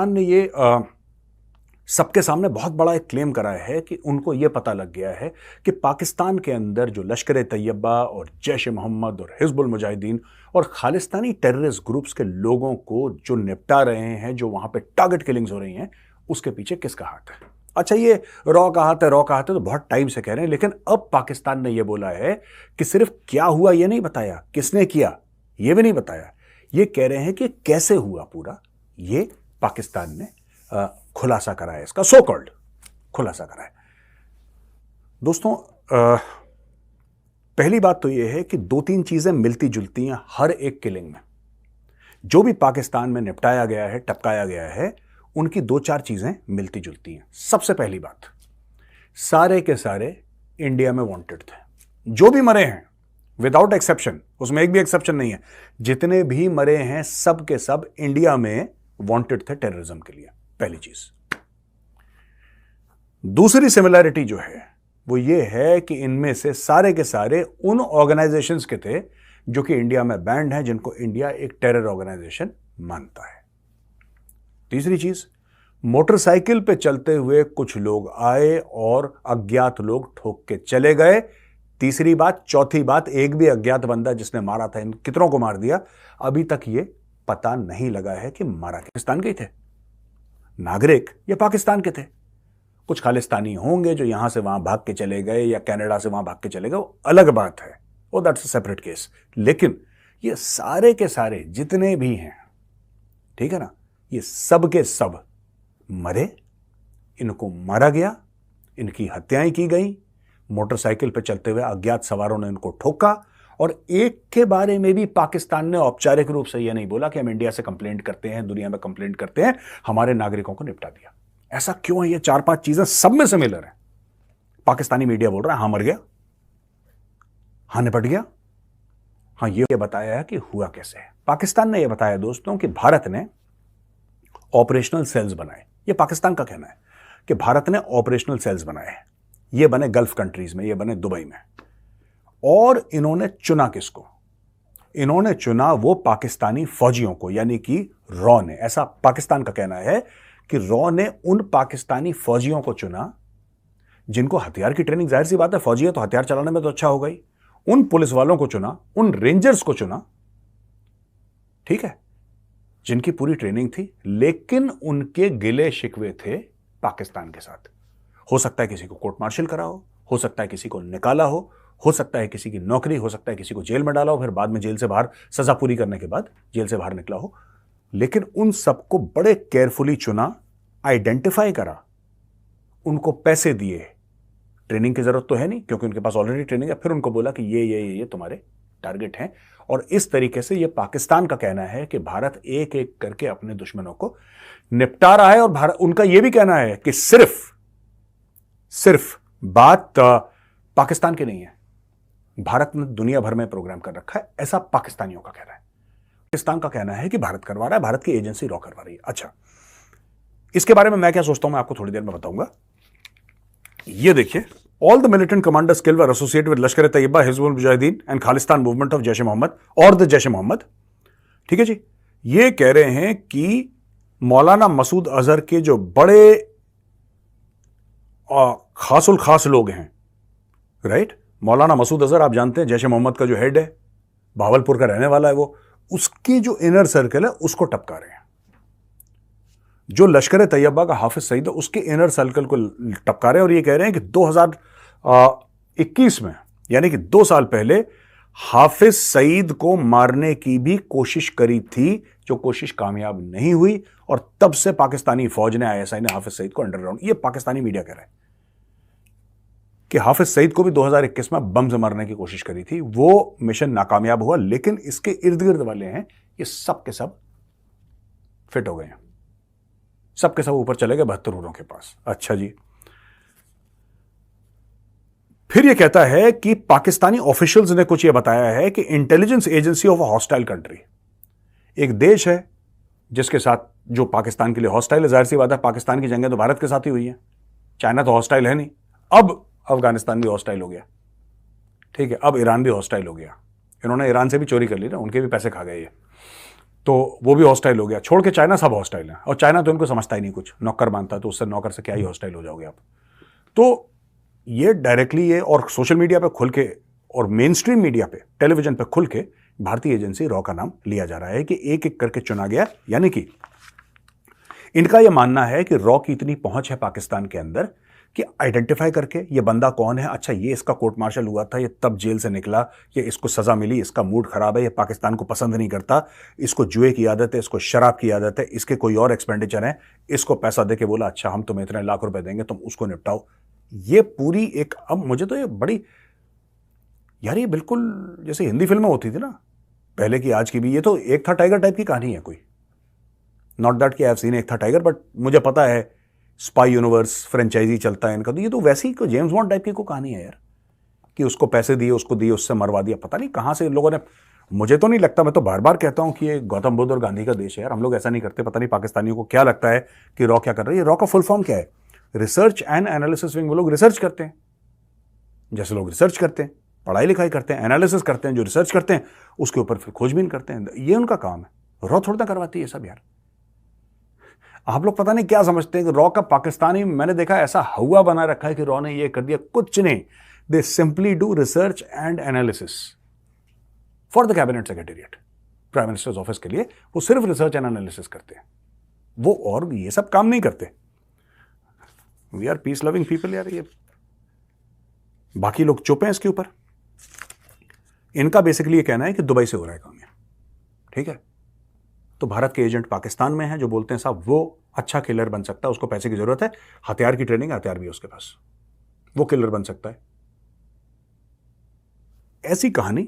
ने ये सबके सामने बहुत बड़ा एक क्लेम करा है कि उनको ये पता लग गया है कि पाकिस्तान के अंदर जो लश्कर तैयबा और जैश ए मोहम्मद और हिजबुल मुजाहिदीन और खालिस्तानी टेररिस्ट ग्रुप्स के लोगों को जो निपटा रहे हैं, जो वहां पे टारगेट किलिंग्स हो रही हैं, उसके पीछे किसका हाथ है। अच्छा, ये रॉ का हाथ है तो बहुत टाइम से कह रहे हैं, लेकिन अब पाकिस्तान ने यह बोला है कि सिर्फ क्या हुआ यह नहीं बताया, किसने किया यह भी नहीं बताया, ये कह रहे हैं कि कैसे हुआ पूरा, ये पाकिस्तान ने खुलासा करा है, इसका सो कॉल्ड खुलासा करा है। दोस्तों, पहली बात तो यह है कि दो तीन चीजें मिलती जुलती हैं हर एक किलिंग में। जो भी पाकिस्तान में निपटाया गया है, टपकाया गया है, उनकी दो चार चीजें मिलती जुलती हैं। सबसे पहली बात, सारे के सारे इंडिया में वांटेड थे। जो भी मरे हैं विदाउट एक्सेप्शन, उसमें एक भी एक्सेप्शन नहीं है, जितने भी मरे हैं सब के सब इंडिया में वांटेड थे टेररिज्म के लिए। पहली चीज। दूसरी सिमिलैरिटी जो है वो ये है कि इनमें से सारे के सारे उन ऑर्गेनाइजेशंस के थे जो कि इंडिया में बैंड हैं, जिनको इंडिया एक टेरर ऑर्गेनाइजेशन मानता है। तीसरी चीज, मोटरसाइकिल पे चलते हुए कुछ लोग आए और अज्ञात लोग ठोक के चले गए। तीसरी बात, चौथी बात, एक भी अज्ञात बंदा जिसने मारा था, इन कितनों को मार दिया, अभी तक ये पता नहीं लगा है कि मारा पाकिस्तान के थे, नागरिक या पाकिस्तान के थे। कुछ खालिस्तानी होंगे जो यहां से वहां भाग के चले गए या कनाडा से वहां भाग के चले गए, वो अलग बात है, वो दैट्स अ सेपरेट केस। लेकिन ये सारे के सारे जितने भी हैं, ठीक है ना, ये सब के सब मरे, इनको मारा गया, इनकी हत्याएं की गई, मोटरसाइकिल पर चलते हुए अज्ञात सवारों ने इनको ठोका, और एक के बारे में भी पाकिस्तान ने औपचारिक रूप से यह नहीं बोला कि हम इंडिया से कंप्लेंट करते हैं, दुनिया में कंप्लेंट करते हैं, हमारे नागरिकों को निपटा दिया। ऐसा क्यों है? ये चार पांच चीजें सब में सिमिलर है। पाकिस्तानी मीडिया बोल रहा है हाँ मर गया, हाँ निपट गया, हाँ ये बताया है कि हुआ कैसे है। पाकिस्तान ने यह बताया दोस्तों कि भारत ने ऑपरेशनल सेल्स बनाए। यह पाकिस्तान का कहना है कि भारत ने ऑपरेशनल सेल्स बनाए हैं। ये बने गल्फ कंट्रीज में, ये बने दुबई में। और इन्होंने चुना किसको? इन्होंने चुना वो पाकिस्तानी फौजियों को, यानी कि रॉ ने। ऐसा पाकिस्तान का कहना है कि रॉ ने उन पाकिस्तानी फौजियों को चुना जिनको हथियार की ट्रेनिंग, जाहिर सी बात है फौजी है तो हथियार चलाने में तो अच्छा होगा ही। उन पुलिस वालों को चुना, उन रेंजर्स को चुना, ठीक है, जिनकी पूरी ट्रेनिंग थी, लेकिन उनके गिले शिकवे थे पाकिस्तान के साथ। हो सकता है किसी को कोर्ट मार्शल करा हो सकता है किसी को निकाला हो सकता है किसी की नौकरी, हो सकता है किसी को जेल में डाला हो, फिर बाद में जेल से बाहर, सजा पूरी करने के बाद जेल से बाहर निकला हो। लेकिन उन सबको बड़े केयरफुली चुना, आइडेंटिफाई करा, उनको पैसे दिए, ट्रेनिंग की जरूरत तो है नहीं क्योंकि उनके पास ऑलरेडी ट्रेनिंग है, फिर उनको बोला कि ये तुम्हारे टारगेट हैं। और इस तरीके से ये पाकिस्तान का कहना है कि भारत एक एक करके अपने दुश्मनों को निपटा रहा है। और भारत, उनका यह भी कहना है कि सिर्फ बात पाकिस्तान की नहीं है, भारत ने दुनिया भर में प्रोग्राम कर रखा है, ऐसा पाकिस्तानियों का कहना है। पाकिस्तान का कहना है कि भारत करवा रहा है, भारत की एजेंसी रॉ करवा रही है। अच्छा, इसके बारे में मैं क्या सोचता हूं मैं आपको थोड़ी देर में बताऊंगा। ये देखिए, all the militant commanders killed were associated with Lashkar Taiba, Hizbul Mujahideen and Khalistan movement of Jaish e Mohammed और द जैश ए मोहम्मद। ठीक है जी, ये कह रहे हैं कि मौलाना मसूद अजहर के जो बड़े खासुल खास लोग हैं, राइट, मौलाना मसूद अजहर आप जानते हैं जैश ए मोहम्मद का जो हेड है, भावलपुर का रहने वाला है वो, उसकी जो इनर सर्कल है उसको टपका रहे हैं। जो लश्कर तैयबा का हाफिज सईद है उसके इनर सर्कल को टपका रहे हैं। और ये कह रहे हैं कि 2021 में, यानी कि 2 साल पहले, हाफिज सईद को मारने की भी कोशिश करी थी, जो कोशिश कामयाब नहीं हुई, और तब से पाकिस्तानी फौज ने, ISI ने हाफिज सईद को अंडरग्राउंड, ये पाकिस्तानी मीडिया कह रहा है कि हाफिज सईद को भी 2021 में बम से मारने की कोशिश करी थी, वो मिशन नाकामयाब हुआ। लेकिन इसके इर्द गिर्द वाले हैं ये सब के सब फिट हो गए हैं, सब के सब ऊपर चले गए 72 हूरों के पास। अच्छा जी, फिर यह कहता है कि पाकिस्तानी ऑफिशियल्स ने कुछ यह बताया है कि intelligence agency of a hostile country, एक देश है जिसके साथ, जो पाकिस्तान के लिए हॉस्टाइल है, जाहिर सी बात है पाकिस्तान की जंगें तो भारत के साथ ही हुई हैं, चाइना तो हॉस्टाइल है नहीं, अब अफगानिस्तान भी हॉस्टाइल हो गया, ठीक है, अब ईरान भी हॉस्टाइल हो गया, इन्होंने ईरान से भी चोरी कर ली ना, उनके भी पैसे खा गए ये। तो वो भी हॉस्टाइल हो गया, छोड़ के चाइना सब हॉस्टाइल है, और चाइना तो उनको समझता ही नहीं कुछ, नौकर मानता है, तो उससे नौकर से क्या ही हॉस्टाइल हो जाओगे आप। तो ये डायरेक्टली ये और सोशल मीडिया पे खुल के और मेन स्ट्रीम मीडिया पे, टेलीविजन पे खुल के भारतीय एजेंसी रॉ का नाम लिया जा रहा है कि एक एक करके चुना गया। यानी कि इनका यह मानना है कि रॉ की इतनी पहुंच है पाकिस्तान के अंदर कि आइडेंटिफाई करके ये बंदा कौन है, अच्छा ये इसका कोर्ट मार्शल हुआ था, ये तब जेल से निकला, ये इसको सजा मिली, इसका मूड खराब है, ये पाकिस्तान को पसंद नहीं करता, इसको जुए की आदत है, इसको शराब की आदत है, इसके कोई और एक्सपेंडिचर है, इसको पैसा दे के बोला अच्छा हम तुम्हें इतने लाख रुपए देंगे, तुम उसको निपटाओ। ये पूरी एक, अब मुझे तो ये बड़ी, यार ये बिल्कुल जैसे हिंदी फिल्में होती थी ना पहले की, आज की भी, ये तो एक था टाइगर टाइप की कहानी है कोई। नॉट दैट कि आई हैव सीन एक था टाइगर, बट मुझे पता है स्पाई यूनिवर्स फ्रेंचाइजी चलता है इनका, तो ये तो वैसी ही जेम्स बॉन्ड टाइप की कोई कहानी है यार, कि उसको पैसे दिए, उसको दिए, उससे मरवा दिया, पता नहीं कहां से इन लोगों ने। मुझे तो नहीं लगता, मैं तो बार बार कहता हूं कि ये गौतम बुद्ध और गांधी का देश है यार, हम लोग ऐसा नहीं करते। पता नहीं पाकिस्तानियों को क्या लगता है कि रॉ क्या कर रही है। रॉ का फुल फॉर्म क्या है? Research and analysis wing. वो लोग रिसर्च करते हैं, जैसे लोग रिसर्च करते हैं, पढ़ाई लिखाई करते हैं, एनालिसिस करते हैं, जो रिसर्च करते हैं उसके ऊपर फिर खोजबीन करते हैं, ये उनका काम है। रॉ थोड़ा करवाती है सब यार। आप लोग पता नहीं क्या समझते हैं कि रॉ का पाकिस्तानी, मैंने देखा ऐसा हवा बना रखा है कि रॉ ने ये कर दिया, कुछ नहीं। दे simply do research and analysis for the cabinet secretariat, prime minister's office के लिए वो सिर्फ रिसर्च एंड एनालिसिस करते हैं वो, और ये सब काम नहीं करते। We are peace loving people यार। ये बाकी लोग चुप हैं इसके ऊपर। इनका बेसिकली ये कहना है कि दुबई से हो रहा है काम ये, ठीक है। तो भारत के एजेंट पाकिस्तान में हैं जो बोलते हैं साहब वो अच्छा किलर बन सकता है, उसको पैसे की जरूरत है, हथियार की ट्रेनिंग, हथियार भी है उसके पास, वो किलर बन सकता है। ऐसी कहानी